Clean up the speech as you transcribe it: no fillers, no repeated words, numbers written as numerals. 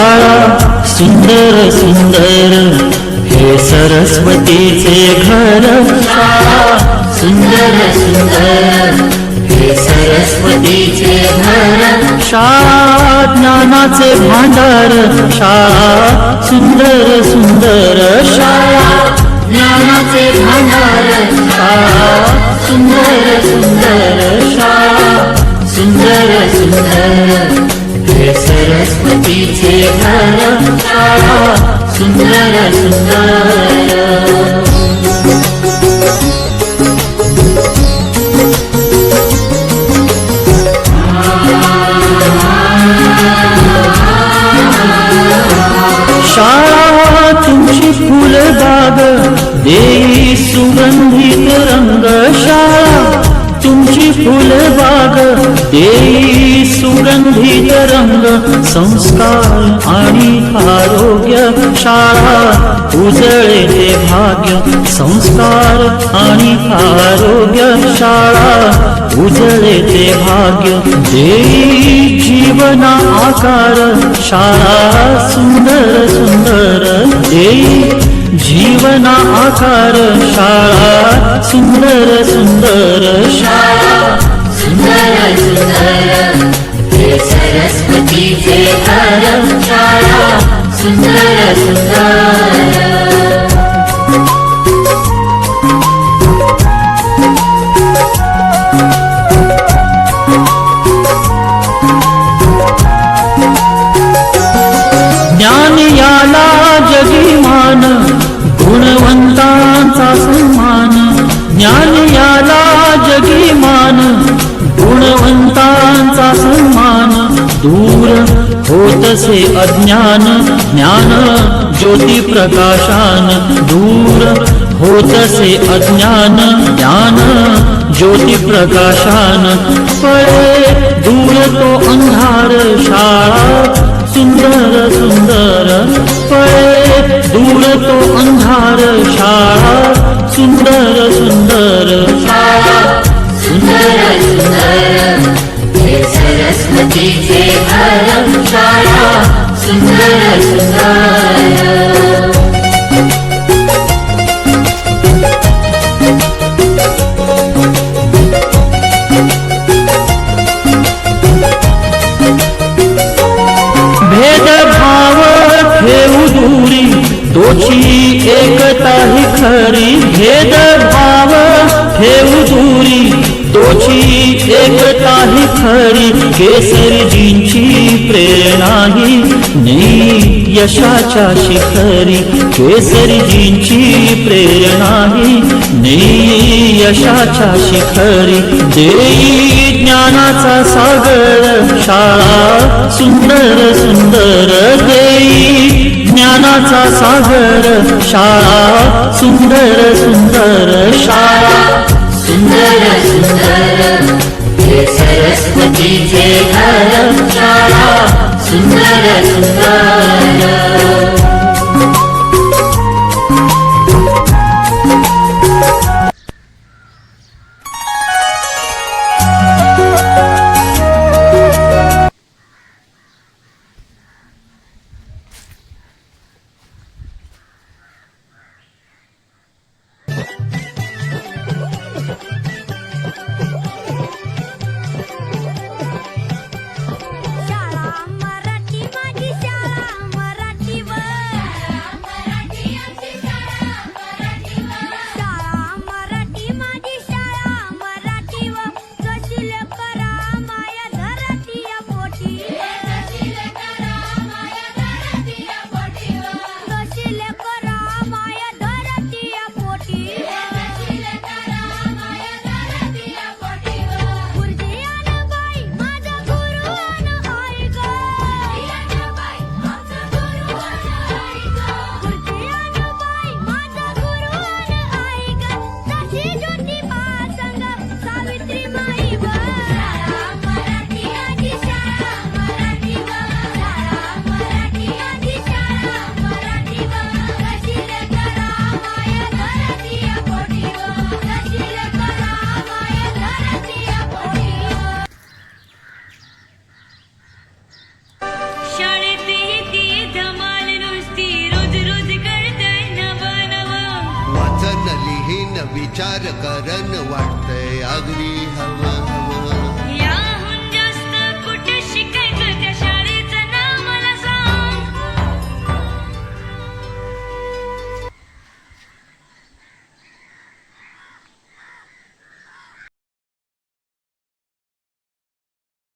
शाळा सुंदर सुंदर हे सरस्वतीचे घर. शाळा सुंदर सुंदर हे सरस्वतीचे घर. शाळा ज्ञानाचे भांडार. शाळा सुंदर सुंदर शाळा ज्ञानाचे भांडार. शाळा सुंदर सुंदर शाळा सुंदर सुंदर हे सरस्वतीचे घर. शाळा सुंदर सुंदर. शाळा तुमची फुलबाग देई सुगंधित रंग. शाळा तुमची फुलबाग देई सुगंधित रंग. संस्कार आणि आरोग्य शाळा उजळे ते भाग्य. संस्कार आणि आरोग्य शाळा उजळे ते भाग्य. देई जीवना आकार. शाळा सुंदर सुंदर देई जीवना आकार. शाळा सुंदर सुंदर शाळा सुंदर सुंदर हे सरस्वतीचे घर. शाळा सुंदर सुंदर. ज्ञान याला जगीमान गुणवंतांचा सन्मान. ज्ञान याला जगीमान गुणवंतांचा सन्मान. दूर होतसे अज्ञान ज्ञान ज्योती प्रकाशान. दूर होतसे अज्ञान ज्ञान ज्योती प्रकाशान. पळे दूर तो अंधार. शाळा सुंदर सुंदर पळे दूर तो अंधार. शाळा सुंदर सुंदर शाळा सुंदर सुंदर हे सरस्वतीचे घर. शाळा सुंदर सुंदर. भेदभाव ठेवू दूरी तोची एकता ही खरी. भेदभाव ठेवू दूरी तोची एकता ही खरी. केसरीजींची प्रेरणा ही नेई यशाच्या शिखरी. केसरीजींची प्रेरणा ही नेई यशाच्या शिखरी. देई ज्ञानाचा सागर. शाळा सुंदर सुंदर देई ज्ञानाचा सागर. शाळा सुंदर सुंदर शाळा सुंदर सुंदर हे सरस्वतीचे घर. शाळा सुंदर सुंदर. शाळा मराठी माझी शाळा मराठी. विचार करन वाटतंय अगदी हवं हवं